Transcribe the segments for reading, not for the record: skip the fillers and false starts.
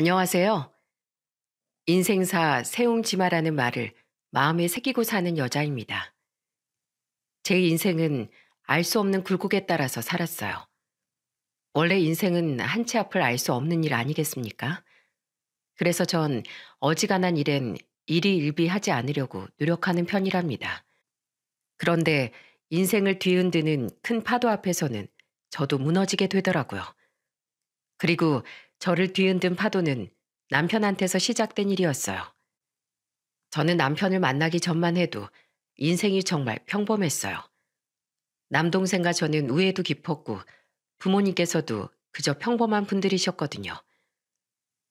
안녕하세요. 인생사 세옹지마라는 말을 마음에 새기고 사는 여자입니다. 제 인생은 알 수 없는 굴곡에 따라서 살았어요. 원래 인생은 한 치 앞을 알 수 없는 일 아니겠습니까? 그래서 전 어지간한 일엔 일희일비하지 않으려고 노력하는 편이랍니다. 그런데 인생을 뒤흔드는 큰 파도 앞에서는 저도 무너지게 되더라고요. 그리고 저를 뒤흔든 파도는 남편한테서 시작된 일이었어요. 저는 남편을 만나기 전만 해도 인생이 정말 평범했어요. 남동생과 저는 우애도 깊었고 부모님께서도 그저 평범한 분들이셨거든요.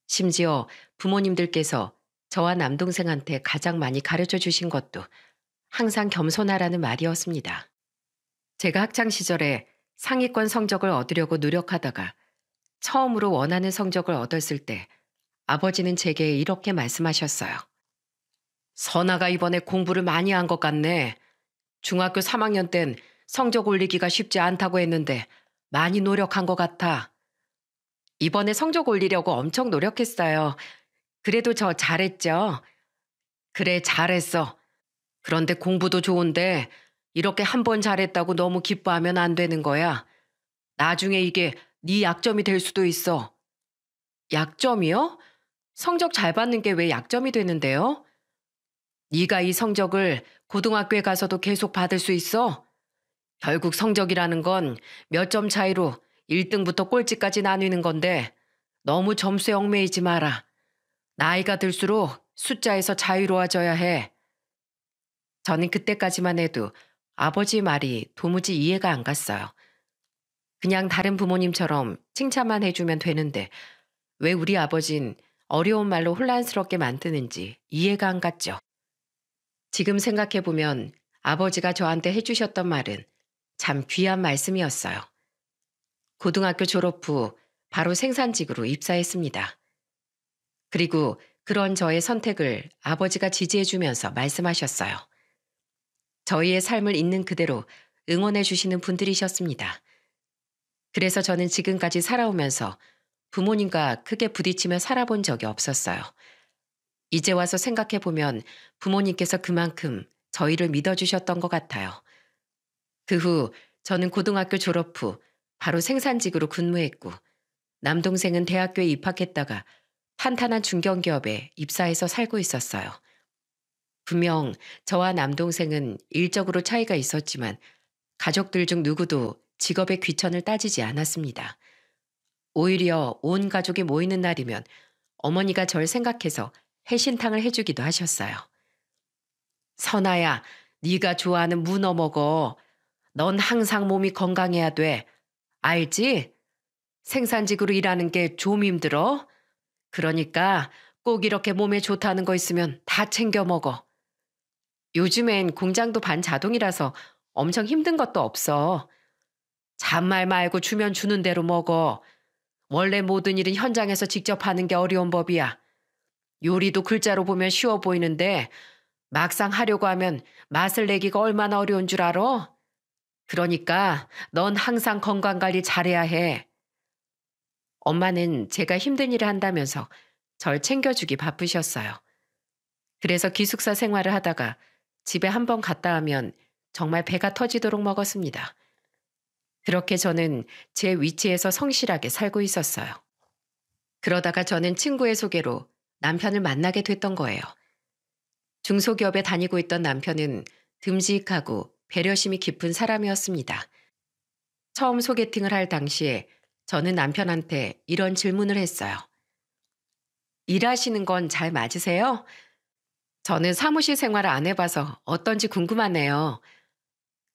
심지어 부모님들께서 저와 남동생한테 가장 많이 가르쳐 주신 것도 항상 겸손하라는 말이었습니다. 제가 학창 시절에 상위권 성적을 얻으려고 노력하다가 처음으로 원하는 성적을 얻었을 때 아버지는 제게 이렇게 말씀하셨어요. 선아가 이번에 공부를 많이 한 것 같네. 중학교 3학년 땐 성적 올리기가 쉽지 않다고 했는데 많이 노력한 것 같아. 이번에 성적 올리려고 엄청 노력했어요. 그래도 저 잘했죠? 그래, 잘했어. 그런데 공부도 좋은데 이렇게 한 번 잘했다고 너무 기뻐하면 안 되는 거야. 나중에 이게 네 약점이 될 수도 있어. 약점이요? 성적 잘 받는 게 왜 약점이 되는데요? 네가 이 성적을 고등학교에 가서도 계속 받을 수 있어? 결국 성적이라는 건 몇 점 차이로 1등부터 꼴찌까지 나뉘는 건데 너무 점수에 얽매이지 마라. 나이가 들수록 숫자에서 자유로워져야 해. 저는 그때까지만 해도 아버지 말이 도무지 이해가 안 갔어요. 그냥 다른 부모님처럼 칭찬만 해주면 되는데 왜 우리 아버진 어려운 말로 혼란스럽게 만드는지 이해가 안 갔죠. 지금 생각해보면 아버지가 저한테 해주셨던 말은 참 귀한 말씀이었어요. 고등학교 졸업 후 바로 생산직으로 입사했습니다. 그리고 그런 저의 선택을 아버지가 지지해주면서 말씀하셨어요. 저희의 삶을 있는 그대로 응원해주시는 분들이셨습니다. 그래서 저는 지금까지 살아오면서 부모님과 크게 부딪히며 살아본 적이 없었어요. 이제 와서 생각해보면 부모님께서 그만큼 저희를 믿어주셨던 것 같아요. 그 후 저는 고등학교 졸업 후 바로 생산직으로 근무했고 남동생은 대학교에 입학했다가 탄탄한 중견기업에 입사해서 살고 있었어요. 분명 저와 남동생은 일적으로 차이가 있었지만 가족들 중 누구도 직업의 귀천을 따지지 않았습니다. 오히려 온 가족이 모이는 날이면 어머니가 절 생각해서 해신탕을 해주기도 하셨어요. 선아야, 네가 좋아하는 문어 먹어. 넌 항상 몸이 건강해야 돼. 알지? 생산직으로 일하는 게 좀 힘들어. 그러니까 꼭 이렇게 몸에 좋다는 거 있으면 다 챙겨 먹어. 요즘엔 공장도 반자동이라서 엄청 힘든 것도 없어. 잔말 말고 주면 주는 대로 먹어. 원래 모든 일은 현장에서 직접 하는 게 어려운 법이야. 요리도 글자로 보면 쉬워 보이는데 막상 하려고 하면 맛을 내기가 얼마나 어려운 줄 알아? 그러니까 넌 항상 건강관리 잘해야 해. 엄마는 제가 힘든 일을 한다면서 절 챙겨주기 바쁘셨어요. 그래서 기숙사 생활을 하다가 집에 한 번 갔다 하면 정말 배가 터지도록 먹었습니다. 그렇게 저는 제 위치에서 성실하게 살고 있었어요. 그러다가 저는 친구의 소개로 남편을 만나게 됐던 거예요. 중소기업에 다니고 있던 남편은 듬직하고 배려심이 깊은 사람이었습니다. 처음 소개팅을 할 당시에 저는 남편한테 이런 질문을 했어요. 일하시는 건 잘 맞으세요? 저는 사무실 생활을 안 해봐서 어떤지 궁금하네요.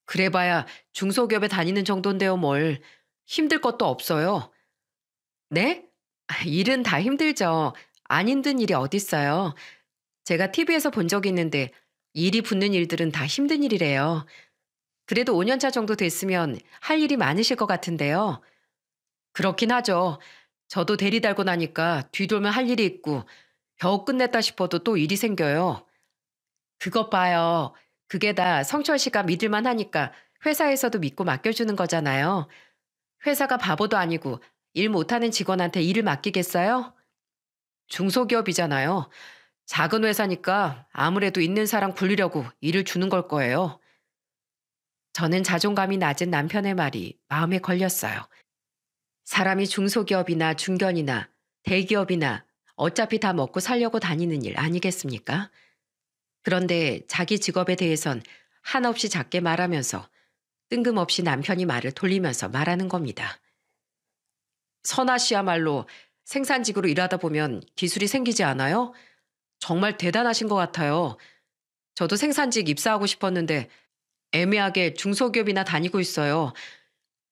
그래봐야 중소기업에 다니는 정도인데요, 뭘. 힘들 것도 없어요. 네? 일은 다 힘들죠. 안 힘든 일이 어딨어요. 제가 TV에서 본 적이 있는데 일이 붙는 일들은 다 힘든 일이래요. 그래도 5년 차 정도 됐으면 할 일이 많으실 것 같은데요. 그렇긴 하죠. 저도 대리 달고 나니까 뒤돌면 할 일이 있고 겨우 끝냈다 싶어도 또 일이 생겨요. 그것 봐요. 그게 다 성철 씨가 믿을만 하니까 회사에서도 믿고 맡겨주는 거잖아요. 회사가 바보도 아니고 일 못하는 직원한테 일을 맡기겠어요? 중소기업이잖아요. 작은 회사니까 아무래도 있는 사람 굴리려고 일을 주는 걸 거예요. 저는 자존감이 낮은 남편의 말이 마음에 걸렸어요. 사람이 중소기업이나 중견이나 대기업이나 어차피 다 먹고 살려고 다니는 일 아니겠습니까? 그런데 자기 직업에 대해선 한없이 작게 말하면서 뜬금없이 남편이 말을 돌리면서 말하는 겁니다. 선아 씨야말로 생산직으로 일하다 보면 기술이 생기지 않아요? 정말 대단하신 것 같아요. 저도 생산직 입사하고 싶었는데 애매하게 중소기업이나 다니고 있어요.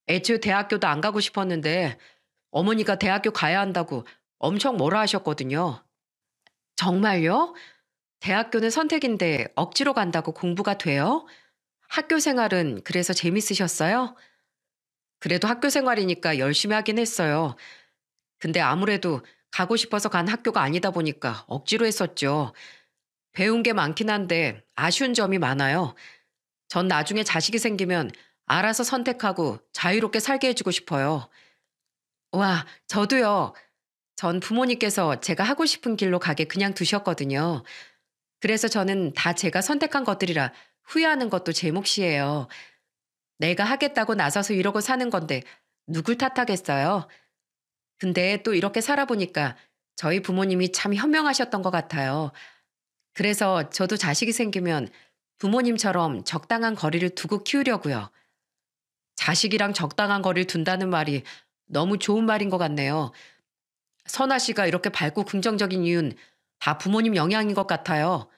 애초에 대학교도 안 가고 싶었는데 어머니가 대학교 가야 한다고 엄청 뭐라 하셨거든요. 정말요? 대학교는 선택인데 억지로 간다고 공부가 돼요? 학교 생활은 그래서 재밌으셨어요? 그래도 학교 생활이니까 열심히 하긴 했어요. 근데 아무래도 가고 싶어서 간 학교가 아니다 보니까 억지로 했었죠. 배운 게 많긴 한데 아쉬운 점이 많아요. 전 나중에 자식이 생기면 알아서 선택하고 자유롭게 살게 해주고 싶어요. 와, 저도요. 전 부모님께서 제가 하고 싶은 길로 가게 그냥 두셨거든요. 그래서 저는 다 제가 선택한 것들이라 후회하는 것도 제 몫이에요. 내가 하겠다고 나서서 이러고 사는 건데 누굴 탓하겠어요? 근데 또 이렇게 살아보니까 저희 부모님이 참 현명하셨던 것 같아요. 그래서 저도 자식이 생기면 부모님처럼 적당한 거리를 두고 키우려고요. 자식이랑 적당한 거리를 둔다는 말이 너무 좋은 말인 것 같네요. 선아 씨가 이렇게 밝고 긍정적인 이유는 다 부모님 영향인 것 같아요.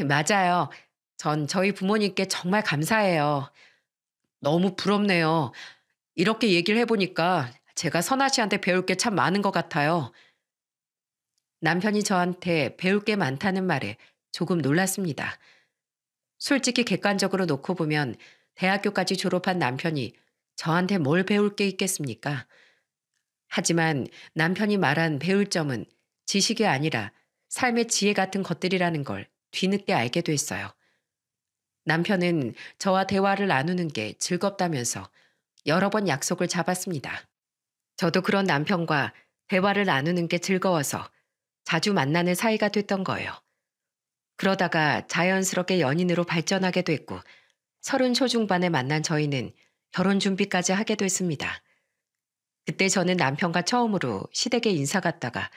맞아요. 전 저희 부모님께 정말 감사해요. 너무 부럽네요. 이렇게 얘기를 해보니까 제가 선아 씨한테 배울 게 참 많은 것 같아요. 남편이 저한테 배울 게 많다는 말에 조금 놀랐습니다. 솔직히 객관적으로 놓고 보면 대학교까지 졸업한 남편이 저한테 뭘 배울 게 있겠습니까? 하지만 남편이 말한 배울 점은 지식이 아니라 삶의 지혜 같은 것들이라는 걸 뒤늦게 알게 됐어요. 남편은 저와 대화를 나누는 게 즐겁다면서 여러 번 약속을 잡았습니다. 저도 그런 남편과 대화를 나누는 게 즐거워서 자주 만나는 사이가 됐던 거예요. 그러다가 자연스럽게 연인으로 발전하게 됐고 30 초중반에 만난 저희는 결혼 준비까지 하게 됐습니다. 그때 저는 남편과 처음으로 시댁에 인사 갔다가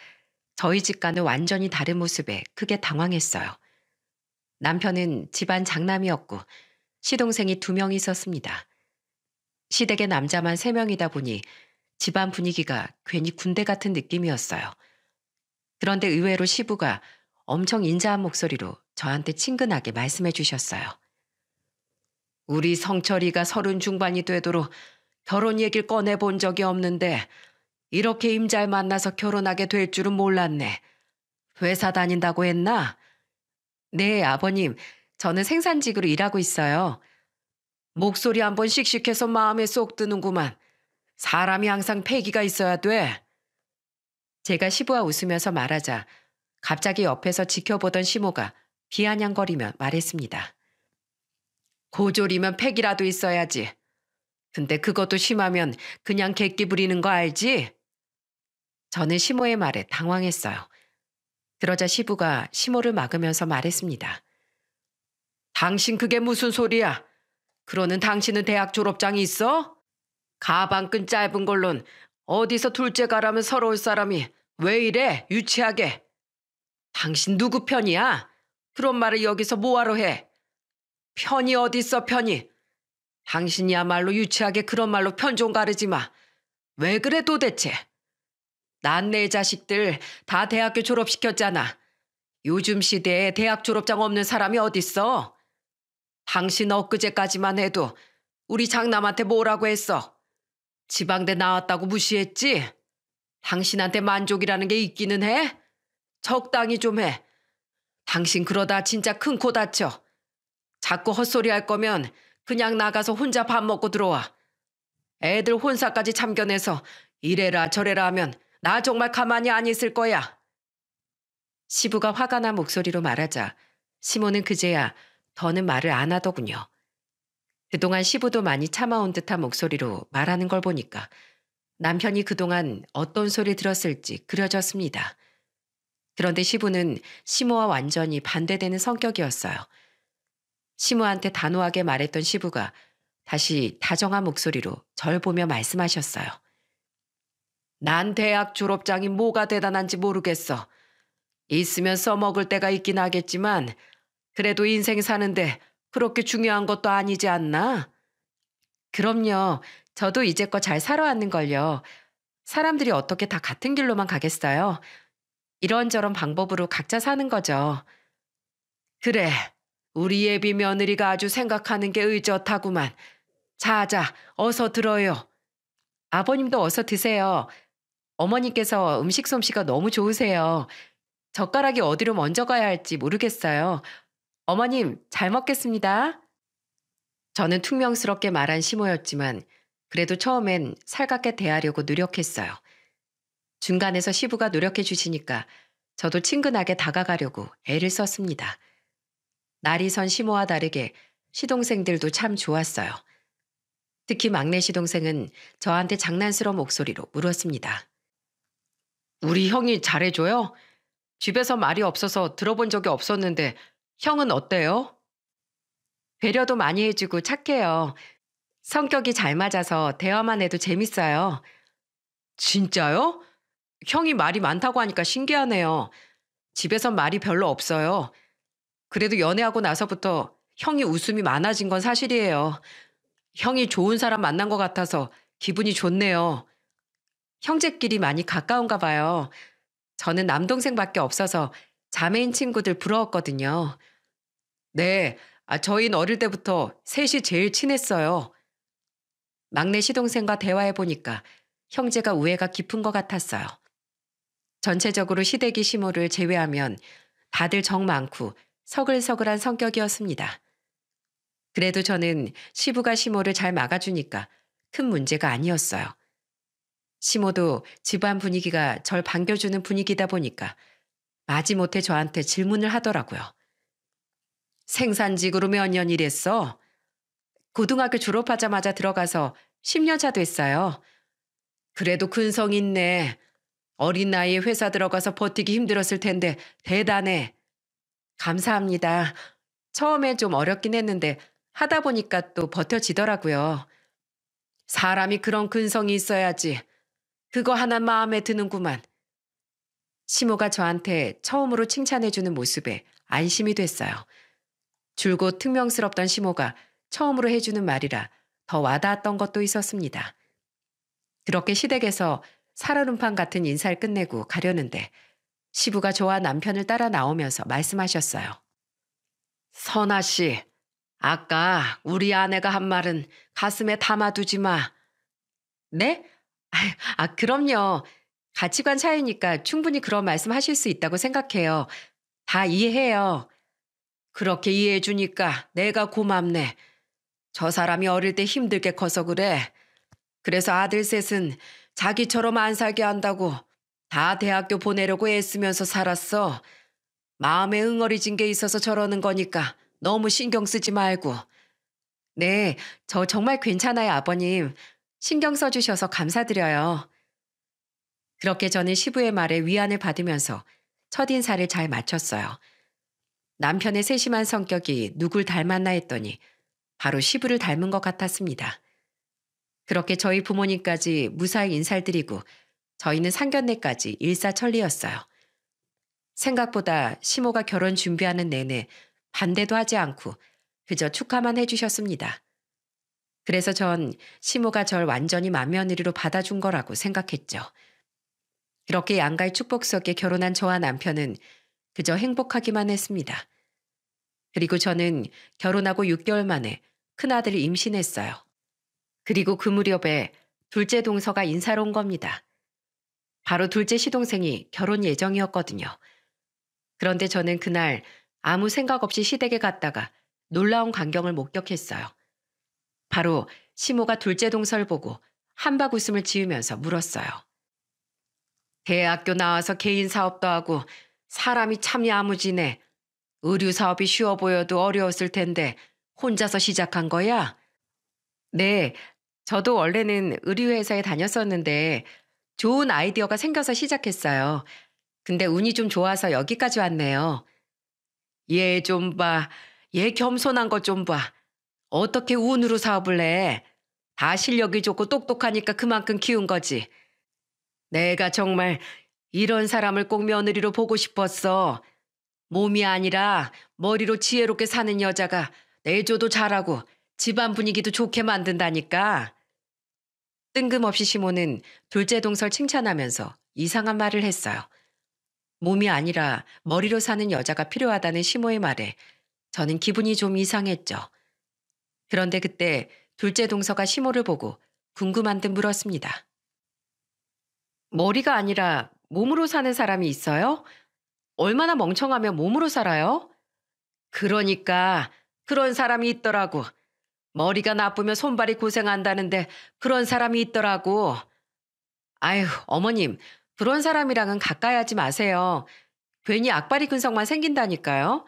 저희 집과는 완전히 다른 모습에 크게 당황했어요. 남편은 집안 장남이었고 시동생이 2명 있었습니다. 시댁에 남자만 3명이다 보니 집안 분위기가 괜히 군대 같은 느낌이었어요. 그런데 의외로 시부가 엄청 인자한 목소리로 저한테 친근하게 말씀해 주셨어요. 우리 성철이가 30 중반이 되도록 결혼 얘기를 꺼내본 적이 없는데 이렇게 임잘 만나서 결혼하게 될 줄은 몰랐네. 회사 다닌다고 했나? 네, 아버님. 저는 생산직으로 일하고 있어요. 목소리 한번 씩씩해서 마음에 쏙 드는구만. 사람이 항상 패기가 있어야 돼. 제가 시부와 웃으면서 말하자 갑자기 옆에서 지켜보던 시모가 비아냥거리며 말했습니다. 고졸이면 패기라도 있어야지. 근데 그것도 심하면 그냥 객기 부리는 거 알지? 저는 시모의 말에 당황했어요. 그러자 시부가 시모를 막으면서 말했습니다. 당신 그게 무슨 소리야? 그러는 당신은 대학 졸업장이 있어? 가방끈 짧은 걸론 어디서 둘째 가라면 서러울 사람이 왜 이래 유치하게. 당신 누구 편이야? 그런 말을 여기서 뭐하러 해? 편이 어딨어 편이. 당신이야말로 유치하게 그런 말로 편 좀 가르지 마. 왜 그래 도대체? 난 내 자식들 다 대학교 졸업시켰잖아. 요즘 시대에 대학 졸업장 없는 사람이 어딨어? 당신 엊그제까지만 해도 우리 장남한테 뭐라고 했어? 지방대 나왔다고 무시했지? 당신한테 만족이라는 게 있기는 해? 적당히 좀 해. 당신 그러다 진짜 큰 코 다쳐. 자꾸 헛소리 할 거면 그냥 나가서 혼자 밥 먹고 들어와. 애들 혼사까지 참견해서 이래라 저래라 하면 나 정말 가만히 안 있을 거야. 시부가 화가 난 목소리로 말하자 시모는 그제야 더는 말을 안 하더군요. 그동안 시부도 많이 참아온 듯한 목소리로 말하는 걸 보니까 남편이 그동안 어떤 소리 들었을지 그려졌습니다. 그런데 시부는 시모와 완전히 반대되는 성격이었어요. 시모한테 단호하게 말했던 시부가 다시 다정한 목소리로 절 보며 말씀하셨어요. 난 대학 졸업장이 뭐가 대단한지 모르겠어. 있으면 써먹을 때가 있긴 하겠지만 그래도 인생 사는데 그렇게 중요한 것도 아니지 않나? 그럼요. 저도 이제껏 잘 살아왔는걸요. 사람들이 어떻게 다 같은 길로만 가겠어요? 이런저런 방법으로 각자 사는 거죠. 그래. 우리 예비 며느리가 아주 생각하는 게 의젓하구만. 자자, 어서 들어요. 아버님도 어서 드세요. 어머니께서 음식 솜씨가 너무 좋으세요. 젓가락이 어디로 먼저 가야 할지 모르겠어요. 어머님, 잘 먹겠습니다. 저는 퉁명스럽게 말한 시모였지만 그래도 처음엔 살갑게 대하려고 노력했어요. 중간에서 시부가 노력해 주시니까 저도 친근하게 다가가려고 애를 썼습니다. 날이 선 시모와 다르게 시동생들도 참 좋았어요. 특히 막내 시동생은 저한테 장난스러운 목소리로 물었습니다. 우리 형이 잘해줘요? 집에서 말이 없어서 들어본 적이 없었는데 형은 어때요? 배려도 많이 해주고 착해요. 성격이 잘 맞아서 대화만 해도 재밌어요. 진짜요? 형이 말이 많다고 하니까 신기하네요. 집에선 말이 별로 없어요. 그래도 연애하고 나서부터 형이 웃음이 많아진 건 사실이에요. 형이 좋은 사람 만난 것 같아서 기분이 좋네요. 형제끼리 많이 가까운가 봐요. 저는 남동생밖에 없어서 자매인 친구들 부러웠거든요. 네, 저희는 어릴 때부터 셋이 제일 친했어요. 막내 시동생과 대화해보니까 형제가 우애가 깊은 것 같았어요. 전체적으로 시댁이 시모를 제외하면 다들 정 많고 서글서글한 성격이었습니다. 그래도 저는 시부가 시모를 잘 막아주니까 큰 문제가 아니었어요. 시모도 집안 분위기가 절 반겨주는 분위기다 보니까 마지못해 저한테 질문을 하더라고요. 생산직으로 몇 년 일했어? 고등학교 졸업하자마자 들어가서 10년 차 됐어요. 그래도 근성 있네. 어린 나이에 회사 들어가서 버티기 힘들었을 텐데 대단해. 감사합니다. 처음에 좀 어렵긴 했는데 하다 보니까 또 버텨지더라고요. 사람이 그런 근성이 있어야지. 그거 하나 마음에 드는구만. 시모가 저한테 처음으로 칭찬해주는 모습에 안심이 됐어요. 줄곧 퉁명스럽던 시모가 처음으로 해주는 말이라 더 와닿았던 것도 있었습니다. 그렇게 시댁에서 살얼음판 같은 인사를 끝내고 가려는데 시부가 저와 남편을 따라 나오면서 말씀하셨어요. 선아 씨, 아까 우리 아내가 한 말은 가슴에 담아두지 마. 네? 그럼요. 가치관 차이니까 충분히 그런 말씀 하실 수 있다고 생각해요. 다 이해해요. 그렇게 이해해 주니까 내가 고맙네. 저 사람이 어릴 때 힘들게 커서 그래. 그래서 아들 셋은 자기처럼 안 살게 한다고 다 대학교 보내려고 애쓰면서 살았어. 마음에 응어리진 게 있어서 저러는 거니까 너무 신경 쓰지 말고. 네, 저 정말 괜찮아요, 아버님. 신경 써주셔서 감사드려요. 그렇게 저는 시부의 말에 위안을 받으면서 첫인사를 잘 마쳤어요. 남편의 세심한 성격이 누굴 닮았나 했더니 바로 시부를 닮은 것 같았습니다. 그렇게 저희 부모님까지 무사히 인사를 드리고 저희는 상견례까지 일사천리였어요. 생각보다 시모가 결혼 준비하는 내내 반대도 하지 않고 그저 축하만 해주셨습니다. 그래서 전 시모가 절 완전히 맏며느리로 받아준 거라고 생각했죠. 그렇게 양가의 축복 속에 결혼한 저와 남편은 그저 행복하기만 했습니다. 그리고 저는 결혼하고 6개월 만에 큰아들을 임신했어요. 그리고 그 무렵에 둘째 동서가 인사로 온 겁니다. 바로 둘째 시동생이 결혼 예정이었거든요. 그런데 저는 그날 아무 생각 없이 시댁에 갔다가 놀라운 광경을 목격했어요. 바로 시모가 둘째 동서를 보고 한박 웃음을 지으면서 물었어요. 대학교 나와서 개인 사업도 하고 사람이 참 야무지네. 의류 사업이 쉬워 보여도 어려웠을 텐데 혼자서 시작한 거야? 네, 저도 원래는 의류회사에 다녔었는데 좋은 아이디어가 생겨서 시작했어요. 근데 운이 좀 좋아서 여기까지 왔네요. 얘 좀 봐. 얘 겸손한 것 좀 봐. 어떻게 운으로 사업을 해? 다 실력이 좋고 똑똑하니까 그만큼 키운 거지. 내가 정말 이런 사람을 꼭 며느리로 보고 싶었어. 몸이 아니라 머리로 지혜롭게 사는 여자가 내조도 잘하고 집안 분위기도 좋게 만든다니까. 뜬금없이 시모는 둘째 동서를 칭찬하면서 이상한 말을 했어요. 몸이 아니라 머리로 사는 여자가 필요하다는 시모의 말에 저는 기분이 좀 이상했죠. 그런데 그때 둘째 동서가 시모를 보고 궁금한 듯 물었습니다. 머리가 아니라 몸으로 사는 사람이 있어요? 얼마나 멍청하면 몸으로 살아요? 그러니까 그런 사람이 있더라고. 머리가 나쁘면 손발이 고생한다는데 그런 사람이 있더라고. 아휴, 어머님, 그런 사람이랑은 가까이 하지 마세요. 괜히 악바리 근성만 생긴다니까요.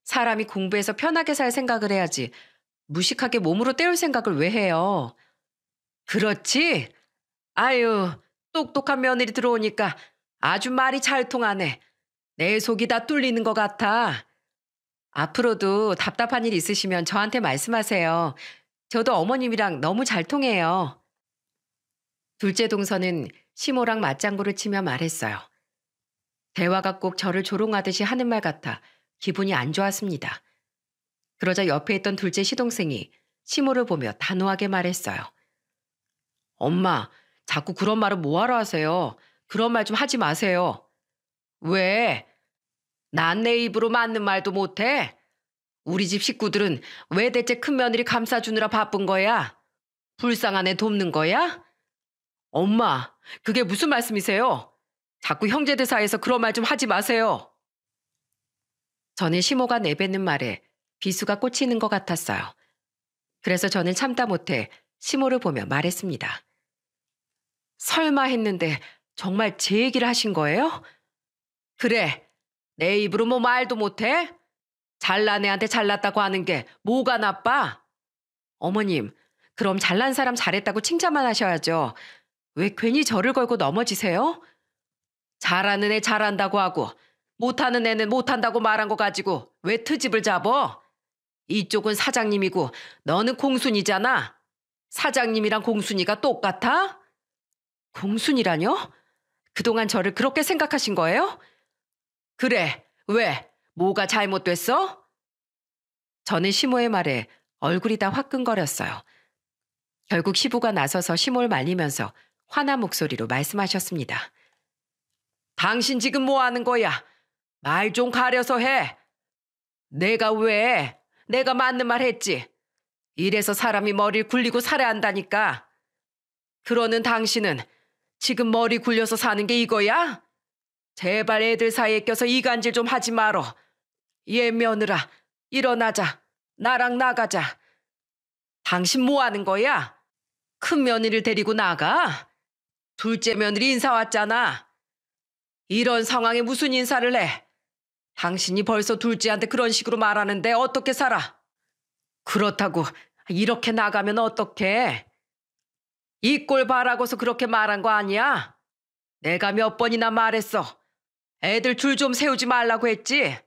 사람이 공부해서 편하게 살 생각을 해야지. 무식하게 몸으로 때울 생각을 왜 해요? 그렇지? 아유, 똑똑한 며느리 들어오니까 아주 말이 잘 통하네. 내 속이 다 뚫리는 것 같아. 앞으로도 답답한 일 있으시면 저한테 말씀하세요. 저도 어머님이랑 너무 잘 통해요. 둘째 동서는 시모랑 맞장구를 치며 말했어요. 대화가 꼭 저를 조롱하듯이 하는 말 같아 기분이 안 좋았습니다. 그러자 옆에 있던 둘째 시동생이 시모를 보며 단호하게 말했어요. 엄마, 자꾸 그런 말을 뭐하러 하세요? 그런 말 좀 하지 마세요. 왜? 난 내 입으로 맞는 말도 못해? 우리 집 식구들은 왜 대체 큰 며느리 감싸주느라 바쁜 거야? 불쌍한 애 돕는 거야? 엄마, 그게 무슨 말씀이세요? 자꾸 형제들 사이에서 그런 말 좀 하지 마세요. 저는 시모가 내뱉는 말에 비수가 꽂히는 것 같았어요. 그래서 저는 참다 못해 시모를 보며 말했습니다. 설마 했는데 정말 제 얘기를 하신 거예요? 그래, 내 입으로 뭐 말도 못해? 잘난 애한테 잘났다고 하는 게 뭐가 나빠? 어머님, 그럼 잘난 사람 잘했다고 칭찬만 하셔야죠. 왜 괜히 저를 걸고 넘어지세요? 잘하는 애 잘한다고 하고 못하는 애는 못한다고 말한 거 가지고 왜 트집을 잡어? 이쪽은 사장님이고 너는 공순이잖아. 사장님이랑 공순이가 똑같아? 공순이라뇨? 그동안 저를 그렇게 생각하신 거예요? 그래, 왜? 뭐가 잘못됐어? 저는 시모의 말에 얼굴이 다 화끈거렸어요. 결국 시부가 나서서 시모를 말리면서 화난 목소리로 말씀하셨습니다. 당신 지금 뭐 하는 거야? 말 좀 가려서 해. 내가 왜? 내가 맞는 말 했지. 이래서 사람이 머리를 굴리고 살아야 한다니까. 그러는 당신은 지금 머리 굴려서 사는 게 이거야? 제발 애들 사이에 껴서 이간질 좀 하지 말어. 얘 며느라, 일어나자. 나랑 나가자. 당신 뭐 하는 거야? 큰 며느리를 데리고 나가? 둘째 며느리 인사 왔잖아. 이런 상황에 무슨 인사를 해? 당신이 벌써 둘째한테 그런 식으로 말하는데 어떻게 살아? 그렇다고 이렇게 나가면 어떡해? 이 꼴 바라고서 그렇게 말한 거 아니야? 내가 몇 번이나 말했어. 애들 줄 좀 세우지 말라고 했지?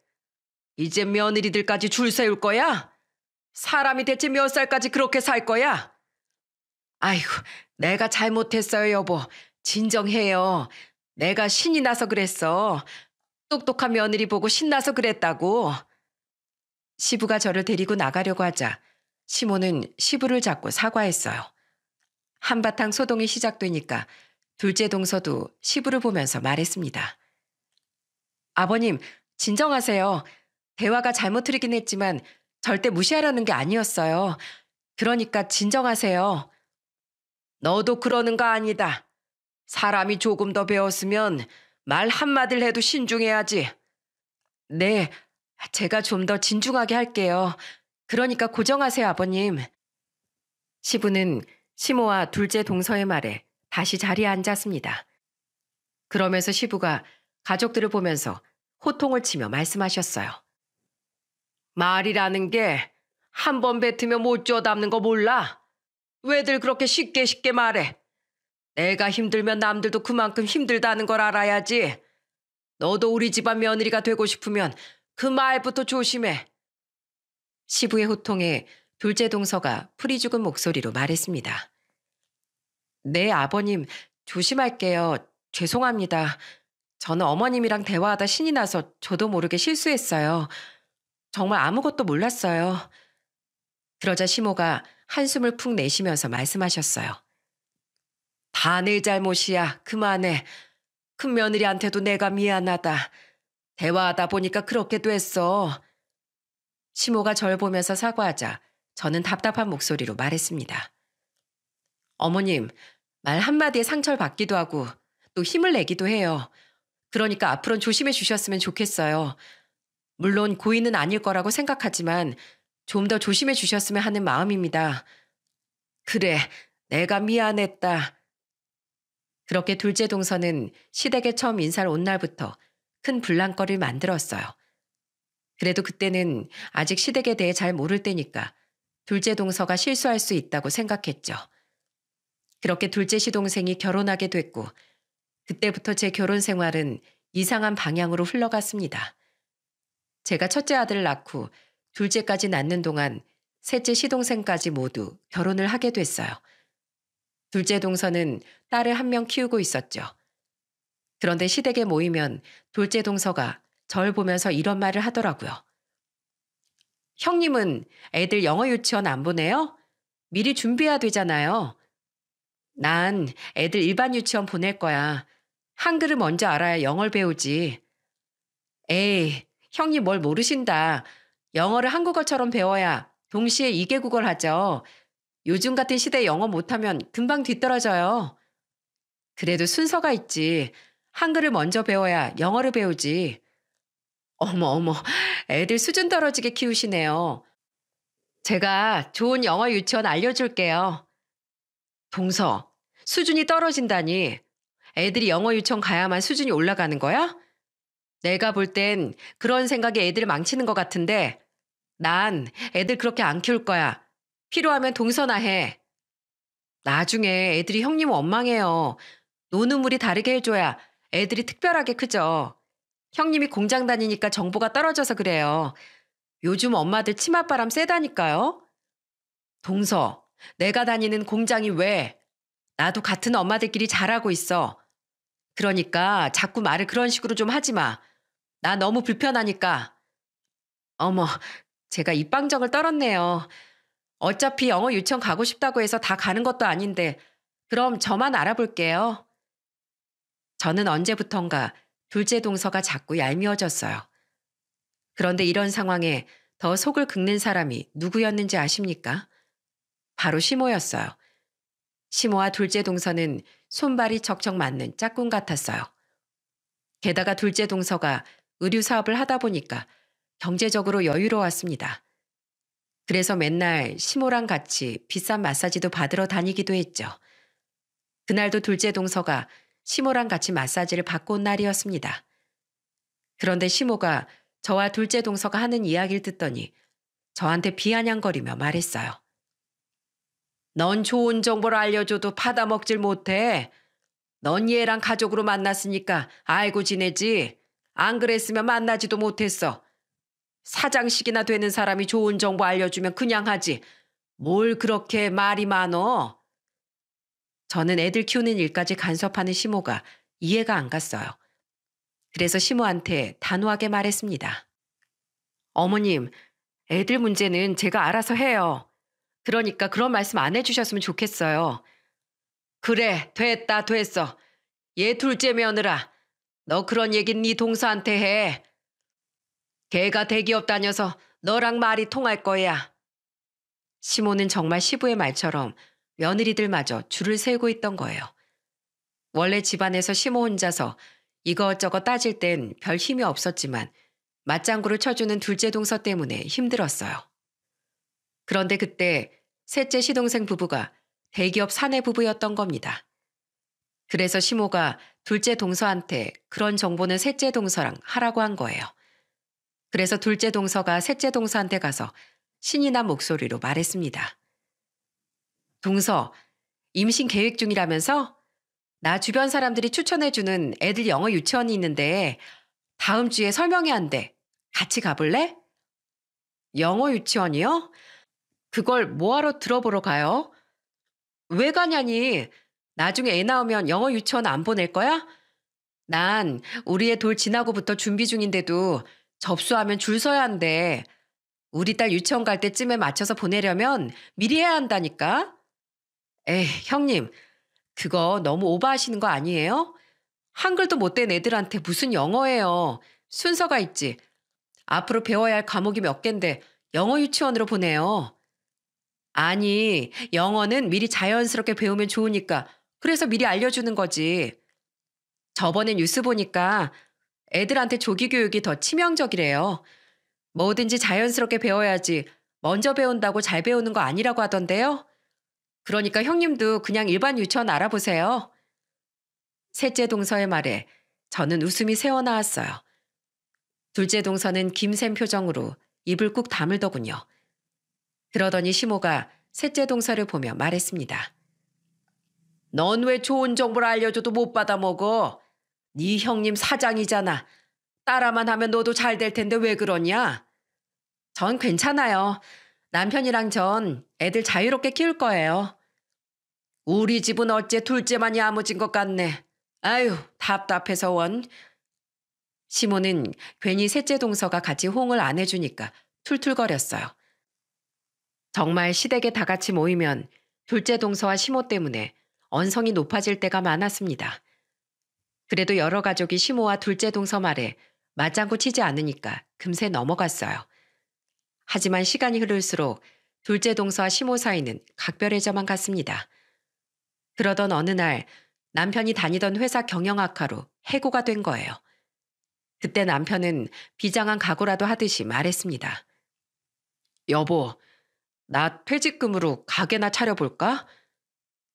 이제 며느리들까지 줄 세울 거야? 사람이 대체 몇 살까지 그렇게 살 거야? 아이고, 내가 잘못했어요, 여보. 진정해요. 내가 신이 나서 그랬어. 똑똑한 며느리 보고 신나서 그랬다고. 시부가 저를 데리고 나가려고 하자 시모는 시부를 잡고 사과했어요. 한바탕 소동이 시작되니까 둘째 동서도 시부를 보면서 말했습니다. 아버님, 진정하세요. 대화가 잘못 흐르긴 했지만 절대 무시하려는 게 아니었어요. 그러니까 진정하세요. 너도 그러는 거 아니다. 사람이 조금 더 배웠으면 말 한마디를 해도 신중해야지. 네, 제가 좀 더 진중하게 할게요. 그러니까 고정하세요, 아버님. 시부는 시모와 둘째 동서의 말에 다시 자리에 앉았습니다. 그러면서 시부가 가족들을 보면서 호통을 치며 말씀하셨어요. 말이라는 게 한 번 뱉으면 못 주워 담는 거 몰라? 왜들 그렇게 쉽게 쉽게 말해? 내가 힘들면 남들도 그만큼 힘들다는 걸 알아야지. 너도 우리 집안 며느리가 되고 싶으면 그 말부터 조심해. 시부의 호통에 둘째 동서가 풀이 죽은 목소리로 말했습니다. 네, 아버님, 조심할게요. 죄송합니다. 저는 어머님이랑 대화하다 신이 나서 저도 모르게 실수했어요. 정말 아무것도 몰랐어요. 그러자 시모가 한숨을 푹 내쉬면서 말씀하셨어요. 다 내 잘못이야. 그만해. 큰 며느리한테도 내가 미안하다. 대화하다 보니까 그렇게 됐어. 시모가 절 보면서 사과하자 저는 답답한 목소리로 말했습니다. 어머님, 말 한마디에 상처를 받기도 하고 또 힘을 내기도 해요. 그러니까 앞으로는 조심해 주셨으면 좋겠어요. 물론 고의는 아닐 거라고 생각하지만 좀 더 조심해 주셨으면 하는 마음입니다. 그래, 내가 미안했다. 그렇게 둘째 동서는 시댁에 처음 인사를 온 날부터 큰 분란거리를 만들었어요. 그래도 그때는 아직 시댁에 대해 잘 모를 때니까 둘째 동서가 실수할 수 있다고 생각했죠. 그렇게 둘째 시동생이 결혼하게 됐고 그때부터 제 결혼 생활은 이상한 방향으로 흘러갔습니다. 제가 첫째 아들을 낳고 둘째까지 낳는 동안 셋째 시동생까지 모두 결혼을 하게 됐어요. 둘째 동서는 딸을 한 명 키우고 있었죠. 그런데 시댁에 모이면 둘째 동서가 절 보면서 이런 말을 하더라고요. 형님은 애들 영어 유치원 안 보내요? 미리 준비해야 되잖아요. 난 애들 일반 유치원 보낼 거야. 한글을 먼저 알아야 영어를 배우지. 에이, 형님 뭘 모르신다. 영어를 한국어처럼 배워야 동시에 2개국어를 하죠. 요즘 같은 시대에 영어 못하면 금방 뒤떨어져요. 그래도 순서가 있지. 한글을 먼저 배워야 영어를 배우지. 어머, 애들 수준 떨어지게 키우시네요. 제가 좋은 영어 유치원 알려줄게요. 동서, 수준이 떨어진다니. 애들이 영어 유치원 가야만 수준이 올라가는 거야? 내가 볼 땐 그런 생각에 애들을 망치는 것 같은데 난 애들 그렇게 안 키울 거야. 필요하면 동서나 해. 나중에 애들이 형님 원망해요. 노는 물이 다르게 해줘야 애들이 특별하게 크죠. 형님이 공장 다니니까 정보가 떨어져서 그래요. 요즘 엄마들 치맛바람 세다니까요. 동서, 내가 다니는 공장이 왜? 나도 같은 엄마들끼리 잘하고 있어. 그러니까 자꾸 말을 그런 식으로 좀 하지 마. 나 너무 불편하니까. 어머, 제가 입방정을 떨었네요. 어차피 영어 유치원 가고 싶다고 해서 다 가는 것도 아닌데 그럼 저만 알아볼게요. 저는 언제부턴가 둘째 동서가 자꾸 얄미워졌어요. 그런데 이런 상황에 더 속을 긁는 사람이 누구였는지 아십니까? 바로 시모였어요. 시모와 둘째 동서는 손발이 척척 맞는 짝꿍 같았어요. 게다가 둘째 동서가 의류 사업을 하다 보니까 경제적으로 여유로웠습니다. 그래서 맨날 시모랑 같이 비싼 마사지도 받으러 다니기도 했죠. 그날도 둘째 동서가 시모랑 같이 마사지를 받고 온 날이었습니다. 그런데 시모가 저와 둘째 동서가 하는 이야기를 듣더니 저한테 비아냥거리며 말했어요. 넌 좋은 정보를 알려줘도 받아먹질 못해. 넌 얘랑 가족으로 만났으니까 알고 지내지. 안 그랬으면 만나지도 못했어. 사장식이나 되는 사람이 좋은 정보 알려주면 그냥 하지. 뭘 그렇게 말이 많어? 저는 애들 키우는 일까지 간섭하는 시모가 이해가 안 갔어요. 그래서 시모한테 단호하게 말했습니다. 어머님, 애들 문제는 제가 알아서 해요. 그러니까 그런 말씀 안 해주셨으면 좋겠어요. 그래, 됐어. 얘 둘째 며느라. 너 그런 얘긴 네 동서한테 해. 걔가 대기업 다녀서 너랑 말이 통할 거야. 시모는 정말 시부의 말처럼 며느리들마저 줄을 세우고 있던 거예요. 원래 집안에서 시모 혼자서 이것저것 따질 땐 별 힘이 없었지만 맞장구를 쳐주는 둘째 동서 때문에 힘들었어요. 그런데 그때 셋째 시동생 부부가 대기업 사내 부부였던 겁니다. 그래서 시모가 둘째 동서한테 그런 정보는 셋째 동서랑 하라고 한 거예요. 그래서 둘째 동서가 셋째 동서한테 가서 신이 난 목소리로 말했습니다. 동서, 임신 계획 중이라면서? 나 주변 사람들이 추천해주는 애들 영어 유치원이 있는데 다음 주에 설명회 한대. 같이 가볼래? 영어 유치원이요? 그걸 뭐하러 들어보러 가요? 왜 가냐니? 나중에 애 나오면 영어 유치원 안 보낼 거야? 난 우리 애 돌 지나고부터 준비 중인데도 접수하면 줄 서야 한대. 우리 딸 유치원 갈 때쯤에 맞춰서 보내려면 미리 해야 한다니까? 에이, 형님, 그거 너무 오버하시는 거 아니에요? 한글도 못된 애들한테 무슨 영어예요. 순서가 있지. 앞으로 배워야 할 과목이 몇 갠데 영어 유치원으로 보내요. 아니, 영어는 미리 자연스럽게 배우면 좋으니까. 그래서 미리 알려주는 거지. 저번에 뉴스 보니까 애들한테 조기 교육이 더 치명적이래요. 뭐든지 자연스럽게 배워야지 먼저 배운다고 잘 배우는 거 아니라고 하던데요. 그러니까 형님도 그냥 일반 유치원 알아보세요. 셋째 동서의 말에 저는 웃음이 새어나왔어요. 둘째 동서는 김샘 표정으로 입을 꾹 다물더군요. 그러더니 시모가 셋째 동서를 보며 말했습니다. 넌 왜 좋은 정보를 알려줘도 못 받아먹어? 네 형님 사장이잖아. 따라만 하면 너도 잘 될 텐데 왜 그러냐? 전 괜찮아요. 남편이랑 전 애들 자유롭게 키울 거예요. 우리 집은 어째 둘째만 야무진 것 같네. 아유, 답답해서 원. 시모는 괜히 셋째 동서가 같이 호응을 안 해주니까 툴툴거렸어요. 정말 시댁에 다 같이 모이면 둘째 동서와 시모 때문에 언성이 높아질 때가 많았습니다. 그래도 여러 가족이 시모와 둘째 동서 말에 맞장구 치지 않으니까 금세 넘어갔어요. 하지만 시간이 흐를수록 둘째 동서와 시모 사이는 각별해져만 갔습니다. 그러던 어느 날 남편이 다니던 회사 경영학과로 해고가 된 거예요. 그때 남편은 비장한 각오라도 하듯이 말했습니다. 여보, 나 퇴직금으로 가게나 차려볼까?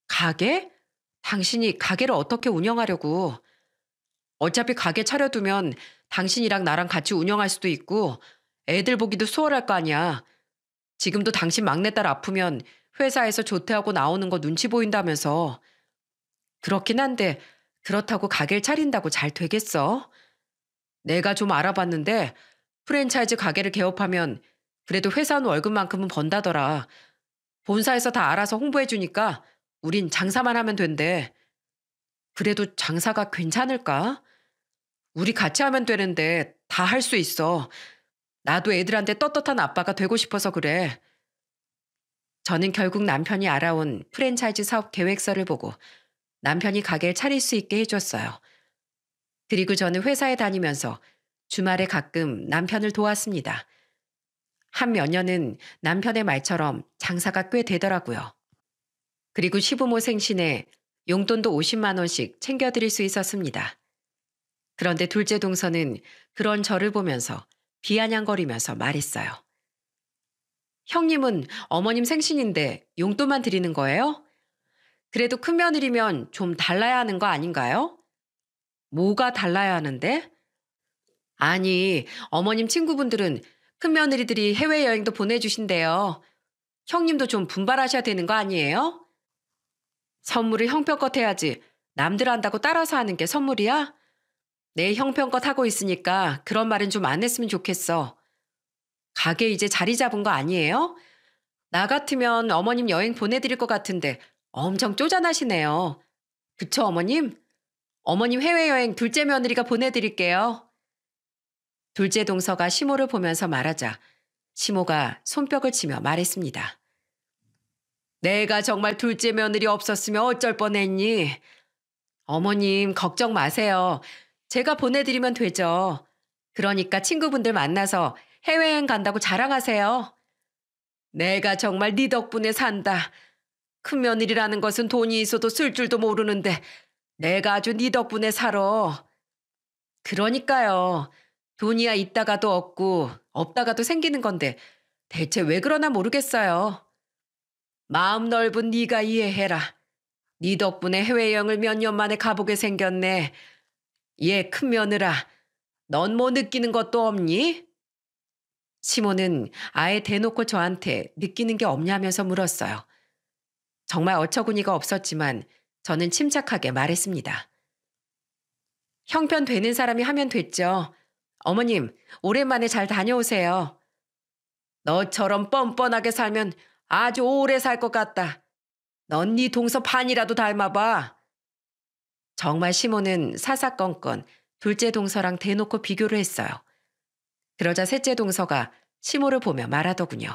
가게? 당신이 가게를 어떻게 운영하려고? 어차피 가게 차려두면 당신이랑 나랑 같이 운영할 수도 있고 애들 보기도 수월할 거 아니야. 지금도 당신 막내딸 아프면 회사에서 조퇴하고 나오는 거 눈치 보인다면서. 그렇긴 한데 그렇다고 가게를 차린다고 잘 되겠어? 내가 좀 알아봤는데 프랜차이즈 가게를 개업하면 그래도 회사원 월급만큼은 번다더라. 본사에서 다 알아서 홍보해주니까 우린 장사만 하면 된대. 그래도 장사가 괜찮을까? 우리 같이 하면 되는데 다 할 수 있어. 나도 애들한테 떳떳한 아빠가 되고 싶어서 그래. 저는 결국 남편이 알아온 프랜차이즈 사업 계획서를 보고 남편이 가게를 차릴 수 있게 해줬어요. 그리고 저는 회사에 다니면서 주말에 가끔 남편을 도왔습니다. 한 몇 년은 남편의 말처럼 장사가 꽤 되더라고요. 그리고 시부모 생신에 용돈도 50만 원씩 챙겨드릴 수 있었습니다. 그런데 둘째 동서는 그런 저를 보면서 비아냥거리면서 말했어요. 형님은 어머님 생신인데 용돈만 드리는 거예요? 그래도 큰며느리면 좀 달라야 하는 거 아닌가요? 뭐가 달라야 하는데? 아니, 어머님 친구분들은 큰며느리들이 해외여행도 보내주신대요. 형님도 좀 분발하셔야 되는 거 아니에요? 선물을 형편껏 해야지 남들 한다고 따라서 하는 게 선물이야? 내 형편껏 하고 있으니까 그런 말은 좀 안 했으면 좋겠어. 가게 이제 자리 잡은 거 아니에요? 나 같으면 어머님 여행 보내드릴 것 같은데 엄청 쪼잔하시네요. 그쵸, 어머님? 어머님 해외여행 둘째 며느리가 보내드릴게요. 둘째 동서가 시모를 보면서 말하자 시모가 손뼉을 치며 말했습니다. 내가 정말 둘째 며느리 없었으면 어쩔 뻔했니? 어머님 걱정 마세요. 제가 보내드리면 되죠. 그러니까 친구분들 만나서 해외여행 간다고 자랑하세요. 내가 정말 네 덕분에 산다. 큰며느리라는 것은 돈이 있어도 쓸 줄도 모르는데 내가 아주 네 덕분에 살아. 그러니까요. 돈이야 있다가도 없고 없다가도 생기는 건데 대체 왜 그러나 모르겠어요. 마음 넓은 네가 이해해라. 네 덕분에 해외여행을 몇 년 만에 가보게 생겼네. 얘 큰며느라, 넌 뭐 느끼는 것도 없니? 시모는 아예 대놓고 저한테 느끼는 게 없냐면서 물었어요. 정말 어처구니가 없었지만 저는 침착하게 말했습니다. 형편 되는 사람이 하면 됐죠. 어머님, 오랜만에 잘 다녀오세요. 너처럼 뻔뻔하게 살면 아주 오래 살 것 같다. 넌 네 동서 반이라도 닮아봐. 정말 시모는 사사건건 둘째 동서랑 대놓고 비교를 했어요. 그러자 셋째 동서가 시모를 보며 말하더군요.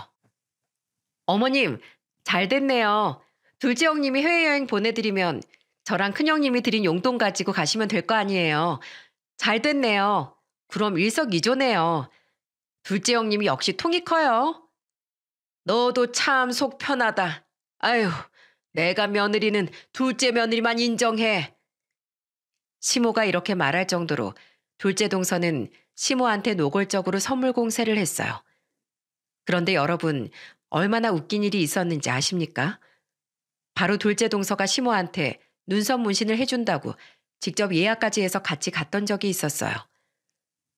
어머님, 잘 됐네요. 둘째 형님이 해외여행 보내드리면 저랑 큰형님이 드린 용돈 가지고 가시면 될 거 아니에요. 잘 됐네요. 그럼 일석이조네요. 둘째 형님이 역시 통이 커요. 너도 참 속 편하다. 아유, 내가 며느리는 둘째 며느리만 인정해. 시모가 이렇게 말할 정도로 둘째 동서는 시모한테 노골적으로 선물 공세를 했어요. 그런데 여러분, 얼마나 웃긴 일이 있었는지 아십니까? 바로 둘째 동서가 시모한테 눈썹 문신을 해준다고 직접 예약까지 해서 같이 갔던 적이 있었어요.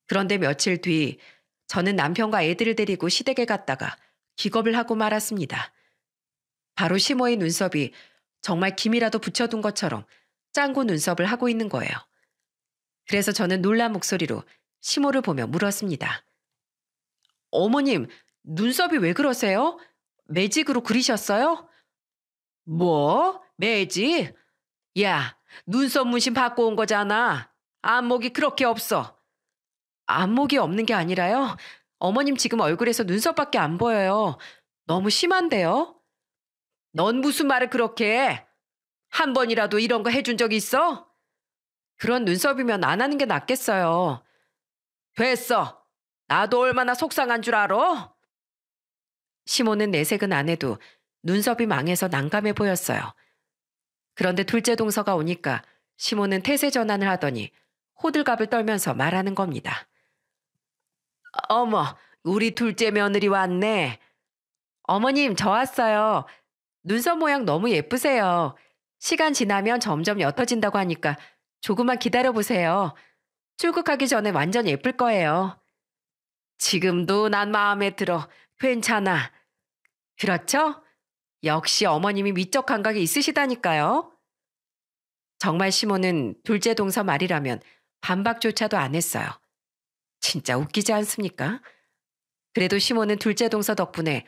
그런데 며칠 뒤 저는 남편과 애들을 데리고 시댁에 갔다가 기겁을 하고 말았습니다. 바로 시모의 눈썹이 정말 김이라도 붙여둔 것처럼 짱구 눈썹을 하고 있는 거예요. 그래서 저는 놀란 목소리로 시모를 보며 물었습니다. 어머님, 눈썹이 왜 그러세요? 매직으로 그리셨어요? 뭐? 매직? 야, 눈썹 문신 받고 온 거잖아. 안목이 그렇게 없어. 안목이 없는 게 아니라요. 어머님 지금 얼굴에서 눈썹밖에 안 보여요. 너무 심한데요? 넌 무슨 말을 그렇게 해? 한 번이라도 이런 거 해준 적 있어? 그런 눈썹이면 안 하는 게 낫겠어요. 됐어. 나도 얼마나 속상한 줄 알아? 시모는 내색은 안 해도 눈썹이 망해서 난감해 보였어요. 그런데 둘째 동서가 오니까 시모는 태세 전환을 하더니 호들갑을 떨면서 말하는 겁니다. 어머, 우리 둘째 며느리 왔네. 어머님, 저 왔어요. 눈썹 모양 너무 예쁘세요. 시간 지나면 점점 옅어진다고 하니까 조금만 기다려보세요. 출국하기 전에 완전 예쁠 거예요. 지금도 난 마음에 들어. 괜찮아. 그렇죠? 역시 어머님이 미적 감각이 있으시다니까요. 정말 시모는 둘째 동서 말이라면 반박조차도 안 했어요. 진짜 웃기지 않습니까? 그래도 시모는 둘째 동서 덕분에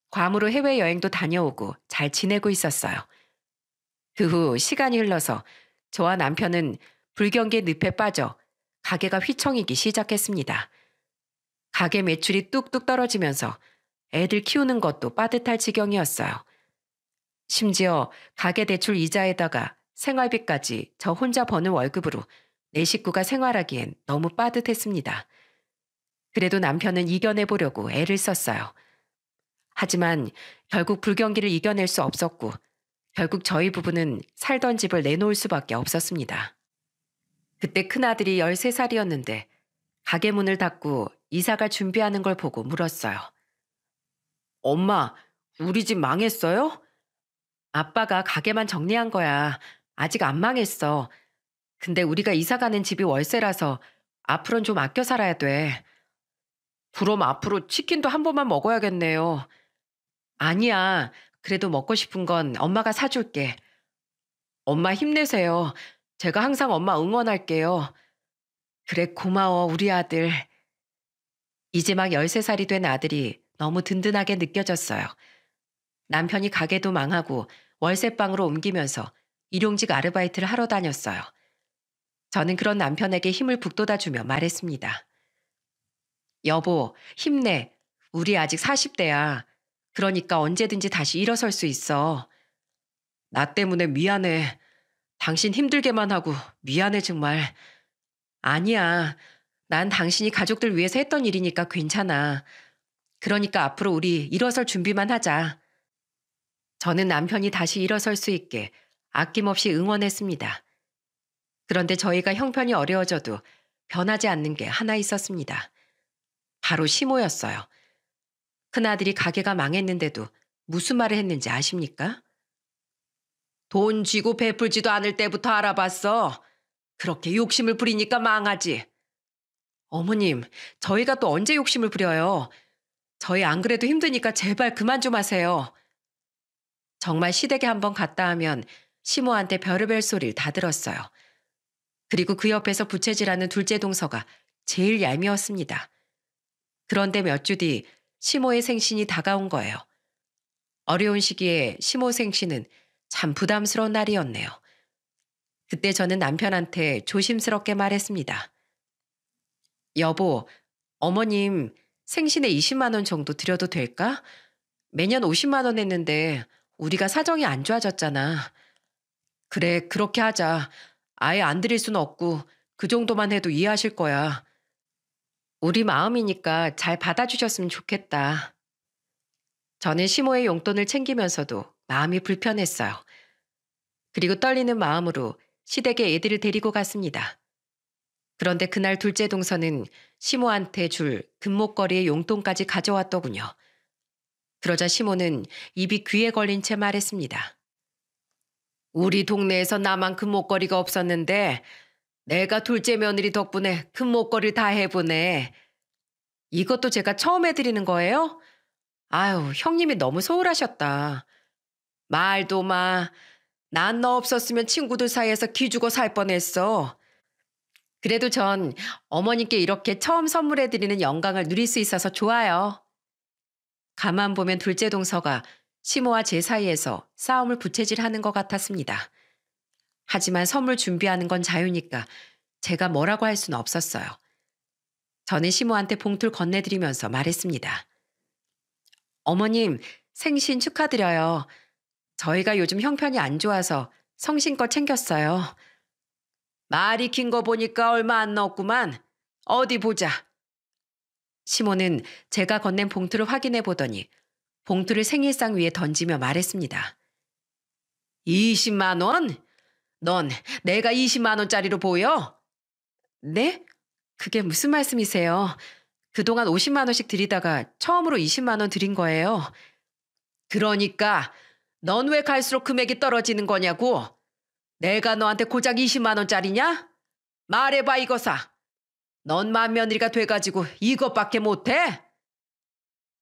괌으로 해외여행도 다녀오고 잘 지내고 있었어요. 그 후 시간이 흘러서 저와 남편은 불경기의 늪에 빠져 가게가 휘청이기 시작했습니다. 가게 매출이 뚝뚝 떨어지면서 애들 키우는 것도 빠듯할 지경이었어요. 심지어 가게 대출 이자에다가 생활비까지 저 혼자 버는 월급으로 내 식구가 생활하기엔 너무 빠듯했습니다. 그래도 남편은 이겨내보려고 애를 썼어요. 하지만 결국 불경기를 이겨낼 수 없었고 결국 저희 부부는 살던 집을 내놓을 수밖에 없었습니다. 그때 큰아들이 13살이었는데 가게 문을 닫고 이사갈 준비하는 걸 보고 물었어요. 엄마, 우리 집 망했어요? 아빠가 가게만 정리한 거야. 아직 안 망했어. 근데 우리가 이사 가는 집이 월세라서 앞으로는 좀 아껴 살아야 돼. 그럼 앞으로 치킨도 한 번만 먹어야겠네요. 아니야. 그래도 먹고 싶은 건 엄마가 사줄게. 엄마 힘내세요. 제가 항상 엄마 응원할게요. 그래, 고마워, 우리 아들. 이제 막 13살이 된 아들이 너무 든든하게 느껴졌어요. 남편이 가게도 망하고 월세방으로 옮기면서 일용직 아르바이트를 하러 다녔어요. 저는 그런 남편에게 힘을 북돋아주며 말했습니다. 여보, 힘내. 우리 아직 40대야. 그러니까 언제든지 다시 일어설 수 있어. 나 때문에 미안해. 당신 힘들게만 하고 미안해 정말. 아니야. 난 당신이 가족들 위해서 했던 일이니까 괜찮아. 그러니까 앞으로 우리 일어설 준비만 하자. 저는 남편이 다시 일어설 수 있게 아낌없이 응원했습니다. 그런데 저희가 형편이 어려워져도 변하지 않는 게 하나 있었습니다. 바로 시모였어요. 큰아들이 가게가 망했는데도 무슨 말을 했는지 아십니까? 돈 쥐고 베풀지도 않을 때부터 알아봤어. 그렇게 욕심을 부리니까 망하지. 어머님, 저희가 또 언제 욕심을 부려요? 저희 안 그래도 힘드니까 제발 그만 좀 하세요. 정말 시댁에 한번 갔다 하면 시모한테 별의별 소리를 다 들었어요. 그리고 그 옆에서 부채질하는 둘째 동서가 제일 얄미웠습니다. 그런데 몇 주 뒤 시모의 생신이 다가온 거예요. 어려운 시기에 시모 생신은 참 부담스러운 날이었네요. 그때 저는 남편한테 조심스럽게 말했습니다. 여보, 어머님 생신에 20만 원 정도 드려도 될까? 매년 50만 원 했는데 우리가 사정이 안 좋아졌잖아. 그래, 그렇게 하자. 아예 안 드릴 수는 없고 그 정도만 해도 이해하실 거야. 우리 마음이니까 잘 받아주셨으면 좋겠다. 저는 시모의 용돈을 챙기면서도 마음이 불편했어요. 그리고 떨리는 마음으로 시댁에 애들을 데리고 갔습니다. 그런데 그날 둘째 동서는 시모한테 줄 금목걸이의 용돈까지 가져왔더군요. 그러자 시모는 입이 귀에 걸린 채 말했습니다. 우리 동네에서 나만 금목걸이가 없었는데 내가 둘째 며느리 덕분에 금목걸이를 다 해보네. 이것도 제가 처음 해드리는 거예요? 아유, 형님이 너무 소홀하셨다. 말도 마. 난 너 없었으면 친구들 사이에서 기죽어 살 뻔했어. 그래도 전 어머님께 이렇게 처음 선물해드리는 영광을 누릴 수 있어서 좋아요. 가만 보면 둘째 동서가 시모와 제 사이에서 싸움을 부채질하는 것 같았습니다. 하지만 선물 준비하는 건 자유니까 제가 뭐라고 할 수는 없었어요. 저는 시모한테 봉투를 건네드리면서 말했습니다. 어머님, 생신 축하드려요. 저희가 요즘 형편이 안 좋아서 성심껏 챙겼어요. 말이 긴 거 보니까 얼마 안 넣었구만. 어디 보자. 시모는 제가 건넨 봉투를 확인해 보더니 봉투를 생일상 위에 던지며 말했습니다. 20만 원? 넌 내가 20만 원짜리로 보여? 네? 그게 무슨 말씀이세요? 그동안 50만 원씩 드리다가 처음으로 20만 원 드린 거예요. 그러니까 넌 왜 갈수록 금액이 떨어지는 거냐고. 내가 너한테 고작 20만 원짜리냐? 말해봐 이거사. 넌 맏며느리가 돼가지고 이것밖에 못해?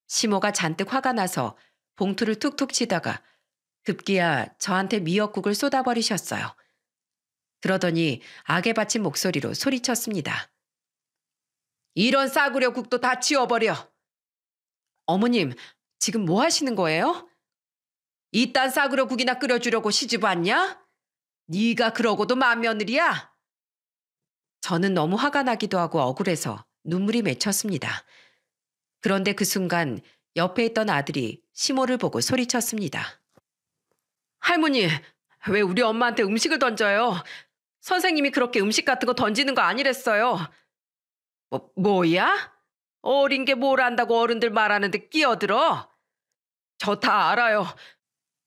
시모가 잔뜩 화가 나서 봉투를 툭툭 치다가 급기야 저한테 미역국을 쏟아버리셨어요. 그러더니 악에 받친 목소리로 소리쳤습니다. 이런 싸구려 국도 다 치워버려. 어머님, 지금 뭐 하시는 거예요? 이딴 싸구려 국이나 끓여주려고 시집 왔냐? 네가 그러고도 맏며느리야? 저는 너무 화가 나기도 하고 억울해서 눈물이 맺혔습니다. 그런데 그 순간 옆에 있던 아들이 시모를 보고 소리쳤습니다. 할머니, 왜 우리 엄마한테 음식을 던져요? 선생님이 그렇게 음식 같은 거 던지는 거 아니랬어요. 뭐야? 어린 게 뭘 안다고 어른들 말하는데 끼어들어? 저 다 알아요.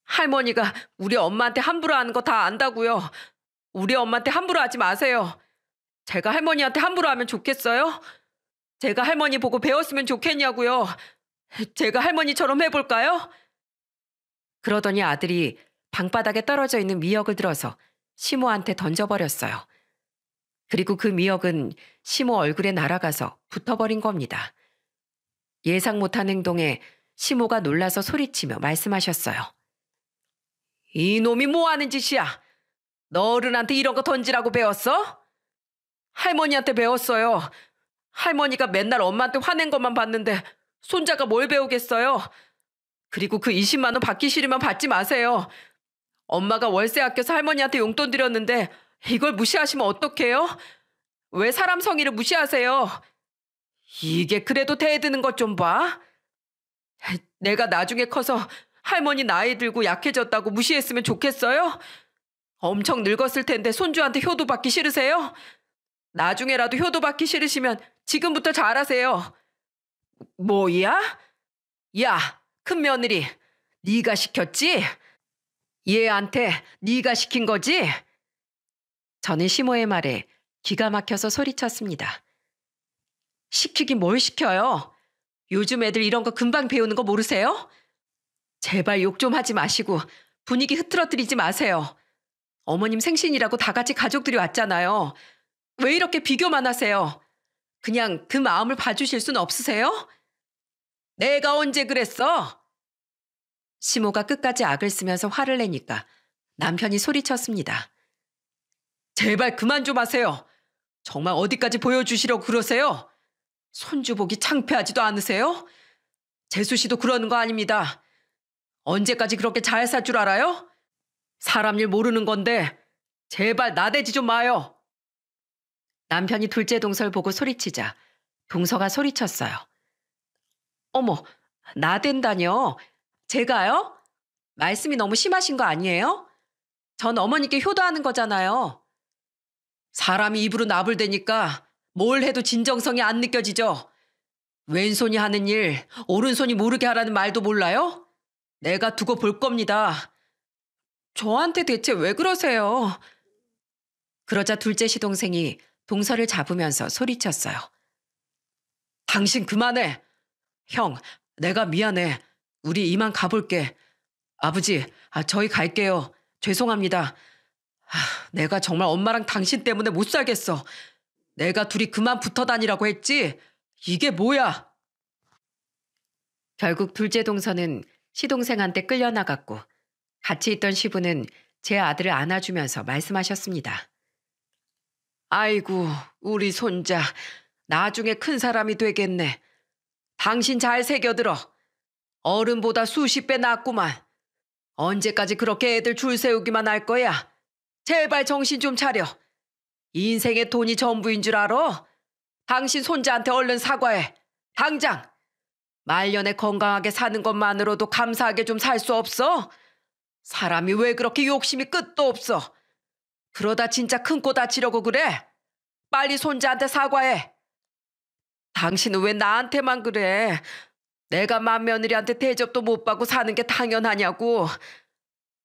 할머니가 우리 엄마한테 함부로 하는 거 다 안다고요. 우리 엄마한테 함부로 하지 마세요. 제가 할머니한테 함부로 하면 좋겠어요? 제가 할머니 보고 배웠으면 좋겠냐고요. 제가 할머니처럼 해볼까요? 그러더니 아들이 방바닥에 떨어져 있는 미역을 들어서 시모한테 던져버렸어요. 그리고 그 미역은 시모 얼굴에 날아가서 붙어버린 겁니다. 예상 못한 행동에 시모가 놀라서 소리치며 말씀하셨어요. 이놈이 뭐하는 짓이야? 너 어른한테 이런 거 던지라고 배웠어? 할머니한테 배웠어요. 할머니가 맨날 엄마한테 화낸 것만 봤는데 손자가 뭘 배우겠어요? 그리고 그 20만 원 받기 싫으면 받지 마세요. 엄마가 월세 아껴서 할머니한테 용돈 드렸는데 이걸 무시하시면 어떡해요? 왜 사람 성의를 무시하세요? 이게 그래도 대드는 것 좀 봐. 내가 나중에 커서 할머니 나이 들고 약해졌다고 무시했으면 좋겠어요? 엄청 늙었을 텐데 손주한테 효도 받기 싫으세요? 나중에라도 효도 받기 싫으시면 지금부터 잘하세요. 뭐야? 야, 큰며느리, 네가 시켰지? 얘한테 네가 시킨 거지? 저는 시모의 말에 기가 막혀서 소리쳤습니다. 시키긴 뭘 시켜요? 요즘 애들 이런 거 금방 배우는 거 모르세요? 제발 욕 좀 하지 마시고 분위기 흐트러뜨리지 마세요. 어머님 생신이라고 다 같이 가족들이 왔잖아요. 왜 이렇게 비교만 하세요? 그냥 그 마음을 봐주실 순 없으세요? 내가 언제 그랬어? 시모가 끝까지 악을 쓰면서 화를 내니까 남편이 소리쳤습니다. 제발 그만 좀 하세요. 정말 어디까지 보여주시려고 그러세요? 손주 보기 창피하지도 않으세요? 재수 씨도 그러는 거 아닙니다. 언제까지 그렇게 잘 살 줄 알아요? 사람 일 모르는 건데 제발 나대지 좀 마요. 남편이 둘째 동서를 보고 소리치자 동서가 소리쳤어요. 어머, 나댄다뇨? 제가요? 말씀이 너무 심하신 거 아니에요? 전 어머니께 효도하는 거잖아요. 사람이 입으로 나불대니까 뭘 해도 진정성이 안 느껴지죠. 왼손이 하는 일 오른손이 모르게 하라는 말도 몰라요? 내가 두고 볼 겁니다. 저한테 대체 왜 그러세요? 그러자 둘째 시동생이 동서를 잡으면서 소리쳤어요. 당신 그만해. 형, 내가 미안해. 우리 이만 가볼게. 아버지, 저희 갈게요. 죄송합니다. 내가 정말 엄마랑 당신 때문에 못 살겠어. 내가 둘이 그만 붙어 다니라고 했지? 이게 뭐야? 결국 둘째 동서는 시동생한테 끌려나갔고 같이 있던 시부는 제 아들을 안아주면서 말씀하셨습니다. 아이고, 우리 손자. 나중에 큰 사람이 되겠네. 당신 잘 새겨들어. 어른보다 수십 배 낫구만. 언제까지 그렇게 애들 줄 세우기만 할 거야? 제발 정신 좀 차려. 인생의 돈이 전부인 줄 알아? 당신 손자한테 얼른 사과해. 당장. 말년에 건강하게 사는 것만으로도 감사하게 좀 살 수 없어? 사람이 왜 그렇게 욕심이 끝도 없어? 그러다 진짜 큰 코 다치려고 그래? 빨리 손자한테 사과해. 당신은 왜 나한테만 그래? 내가 맏며느리한테 대접도 못 받고 사는 게 당연하냐고.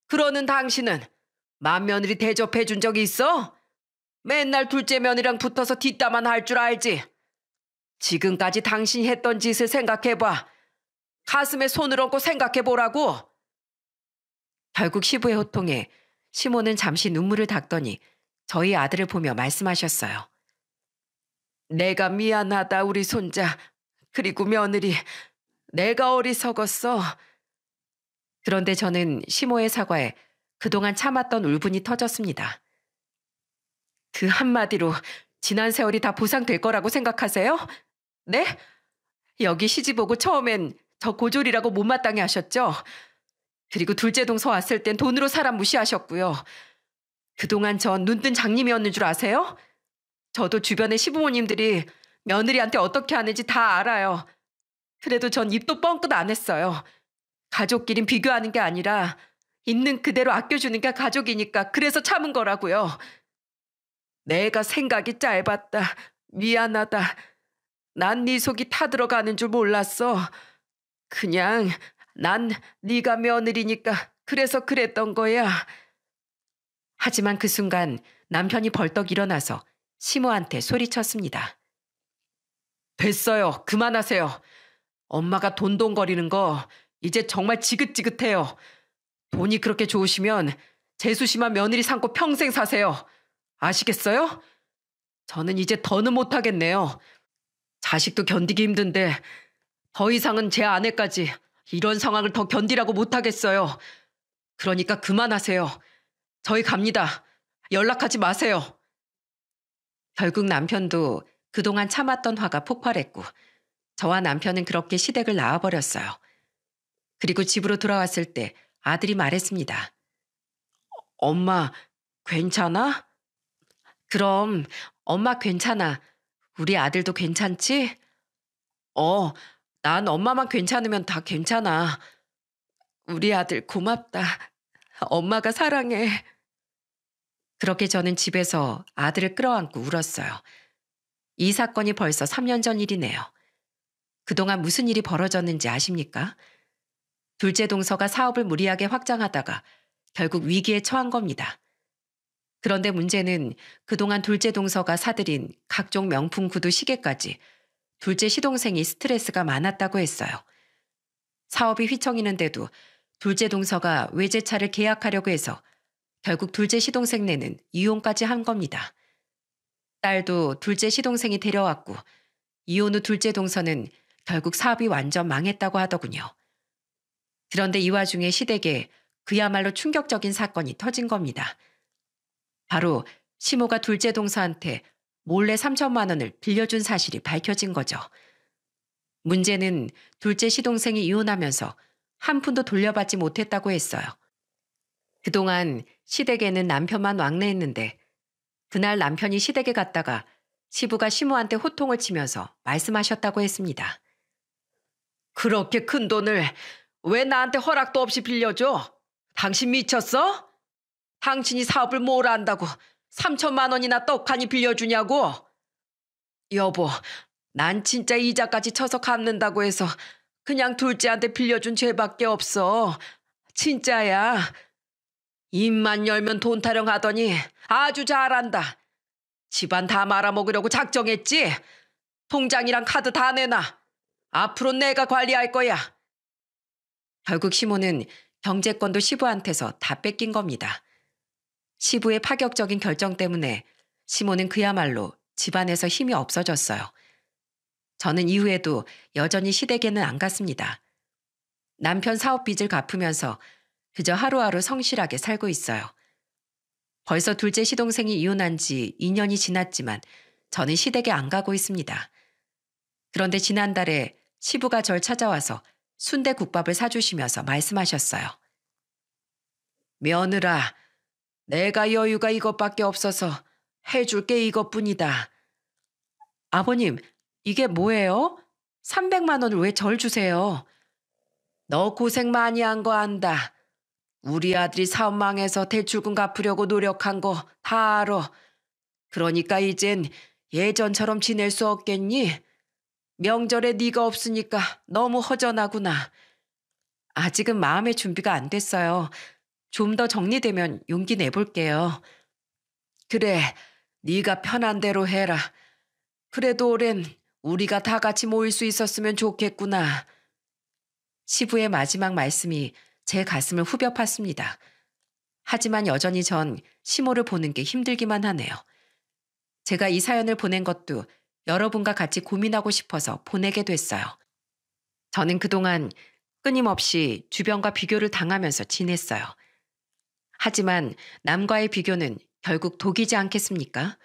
그러는 당신은 맏며느리 대접해 준 적이 있어? 맨날 둘째 며느리랑 붙어서 뒷담만 할 줄 알지? 지금까지 당신이 했던 짓을 생각해봐. 가슴에 손을 얹고 생각해보라고. 결국 시부의 호통에 시모는 잠시 눈물을 닦더니 저희 아들을 보며 말씀하셨어요. 내가 미안하다 우리 손자. 그리고 며느리. 내가 어리석었어. 그런데 저는 시모의 사과에 그동안 참았던 울분이 터졌습니다. 그 한마디로 지난 세월이 다 보상될 거라고 생각하세요? 네? 여기 시집 오고 처음엔 저 고졸이라고 못마땅해 하셨죠? 그리고 둘째 동서 왔을 땐 돈으로 사람 무시하셨고요. 그동안 전 눈뜬 장님이었는 줄 아세요? 저도 주변의 시부모님들이 며느리한테 어떻게 하는지 다 알아요. 그래도 전 입도 뻥끗 안 했어요. 가족끼린 비교하는 게 아니라 있는 그대로 아껴주는 게 가족이니까 그래서 참은 거라고요. 내가 생각이 짧았다. 미안하다. 난 네 속이 타들어가는 줄 몰랐어. 그냥 난 네가 며느리니까 그래서 그랬던 거야. 하지만 그 순간 남편이 벌떡 일어나서 시모한테 소리쳤습니다. 됐어요. 그만하세요. 엄마가 돈돈거리는 거 이제 정말 지긋지긋해요. 돈이 그렇게 좋으시면 재수 씨만 며느리 삼고 평생 사세요. 아시겠어요? 저는 이제 더는 못하겠네요. 자식도 견디기 힘든데 더 이상은 제 아내까지 이런 상황을 더 견디라고 못하겠어요. 그러니까 그만하세요. 저희 갑니다. 연락하지 마세요. 결국 남편도 그동안 참았던 화가 폭발했고 저와 남편은 그렇게 시댁을 나와버렸어요. 그리고 집으로 돌아왔을 때 아들이 말했습니다. 엄마, 괜찮아? 그럼 엄마 괜찮아. 우리 아들도 괜찮지? 난 엄마만 괜찮으면 다 괜찮아. 우리 아들 고맙다. 엄마가 사랑해. 그렇게 저는 집에서 아들을 끌어안고 울었어요. 이 사건이 벌써 3년 전 일이네요. 그동안 무슨 일이 벌어졌는지 아십니까? 둘째 동서가 사업을 무리하게 확장하다가 결국 위기에 처한 겁니다. 그런데 문제는 그동안 둘째 동서가 사들인 각종 명품 구두 시계까지 둘째 시동생이 스트레스가 많았다고 했어요. 사업이 휘청이는데도 둘째 동서가 외제차를 계약하려고 해서 결국 둘째 시동생네는 이혼까지 한 겁니다. 딸도 둘째 시동생이 데려왔고 이혼 후 둘째 동서는 결국 사업이 완전 망했다고 하더군요. 그런데 이 와중에 시댁에 그야말로 충격적인 사건이 터진 겁니다. 바로 시모가 둘째 동서한테 몰래 3천만 원을 빌려준 사실이 밝혀진 거죠. 문제는 둘째 시동생이 이혼하면서 한 푼도 돌려받지 못했다고 했어요. 그동안 시댁에는 남편만 왕래했는데 그날 남편이 시댁에 갔다가 시부가 시모한테 호통을 치면서 말씀하셨다고 했습니다. 그렇게 큰 돈을 왜 나한테 허락도 없이 빌려줘? 당신 미쳤어? 당신이 사업을 뭘 안다고 3천만 원이나 떡하니 빌려주냐고? 여보, 난 진짜 이자까지 쳐서 갚는다고 해서 그냥 둘째한테 빌려준 죄밖에 없어. 진짜야. 입만 열면 돈 타령하더니 아주 잘한다. 집안 다 말아먹으려고 작정했지? 통장이랑 카드 다 내놔. 앞으로 내가 관리할 거야. 결국 시모는 경제권도 시부한테서 다 뺏긴 겁니다. 시부의 파격적인 결정 때문에 시모는 그야말로 집안에서 힘이 없어졌어요. 저는 이후에도 여전히 시댁에는 안 갔습니다. 남편 사업 빚을 갚으면서 그저 하루하루 성실하게 살고 있어요. 벌써 둘째 시동생이 이혼한 지 2년이 지났지만 저는 시댁에 안 가고 있습니다. 그런데 지난달에 시부가 절 찾아와서 순대국밥을 사주시면서 말씀하셨어요. 며느라, 내가 여유가 이것밖에 없어서 해줄 게 이것뿐이다. 아버님, 이게 뭐예요? 300만 원을 왜 절 주세요? 너 고생 많이 한 거 안다. 우리 아들이 사업 망해서 대출금 갚으려고 노력한 거 다 알아. 그러니까 이젠 예전처럼 지낼 수 없겠니? 명절에 네가 없으니까 너무 허전하구나. 아직은 마음의 준비가 안 됐어요. 좀 더 정리되면 용기 내볼게요. 그래, 네가 편한 대로 해라. 그래도 올해는 우리가 다 같이 모일 수 있었으면 좋겠구나. 시부의 마지막 말씀이 제 가슴을 후벼 팠습니다. 하지만 여전히 전 시모를 보는 게 힘들기만 하네요. 제가 이 사연을 보낸 것도 여러분과 같이 고민하고 싶어서 보내게 됐어요. 저는 그동안 끊임없이 주변과 비교를 당하면서 지냈어요. 하지만 남과의 비교는 결국 독이지 않겠습니까?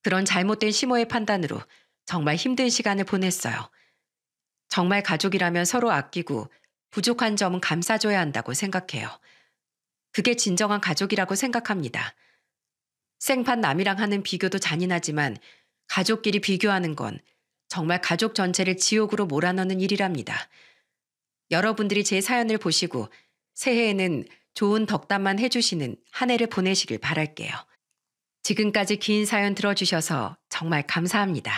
그런 잘못된 시모의 판단으로 정말 힘든 시간을 보냈어요. 정말 가족이라면 서로 아끼고 부족한 점은 감싸줘야 한다고 생각해요. 그게 진정한 가족이라고 생각합니다. 생판 남이랑 하는 비교도 잔인하지만 가족끼리 비교하는 건 정말 가족 전체를 지옥으로 몰아넣는 일이랍니다. 여러분들이 제 사연을 보시고 새해에는 좋은 덕담만 해주시는 한 해를 보내시길 바랄게요. 지금까지 긴 사연 들어주셔서 정말 감사합니다.